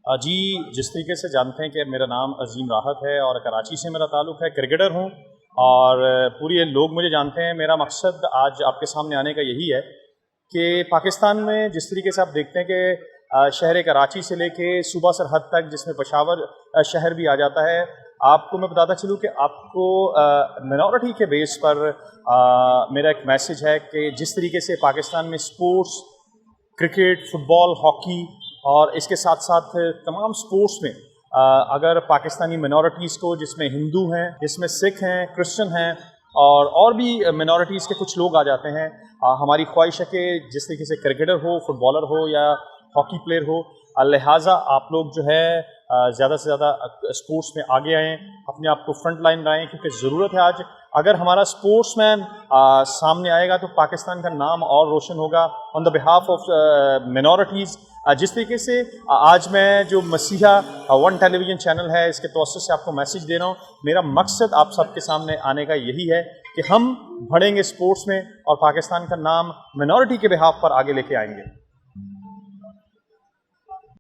जी, जिस तरीके से जानते हैं कि मेरा नाम अज़ीम राहत है और कराची से मेरा ताल्लुक़ है, क्रिकेटर हूँ और पूरे लोग मुझे जानते हैं। मेरा मकसद आज आपके सामने आने का यही है कि पाकिस्तान में जिस तरीके से आप देखते हैं कि शहर कराची से लेके सूबा सरहद तक, जिसमें पेशावर शहर भी आ जाता है, आपको मैं बताता चलूँ कि आपको मिनॉरिटी के बेस पर मेरा एक मैसेज है कि जिस तरीके से पाकिस्तान में स्पोर्ट्स, क्रिकेट, फुटबॉल, हॉकी और इसके साथ साथ तमाम स्पोर्ट्स में अगर पाकिस्तानी मिनॉरिटीज़ को, जिसमें हिंदू हैं, जिसमें सिख हैं, क्रिश्चियन हैं और भी मिनॉरिटीज़ के कुछ लोग आ जाते हैं, हमारी ख्वाहिश है कि जिस तरीके से क्रिकेटर हो, फुटबॉलर हो या हॉकी प्लेयर हो, लिहाजा आप लोग जो है ज़्यादा से ज़्यादा स्पोर्ट्स में आगे आएँ, अपने आप को फ्रंट लाइन लाएँ, क्योंकि ज़रूरत है आज। अगर हमारा स्पोर्ट्समैन सामने आएगा तो पाकिस्तान का नाम और रोशन होगा on the behalf of minorities. जिस तरीके से आज मैं जो मसीहा वन टेलीविज़न चैनल है, इसके तवज्जुह से आपको मैसेज दे रहा हूँ। मेरा मकसद आप सबके सामने आने का यही है कि हम बढ़ेंगे स्पोर्ट्स में और पाकिस्तान का नाम मिनॉरिटी के बिहाफ पर आगे लेके आएंगे।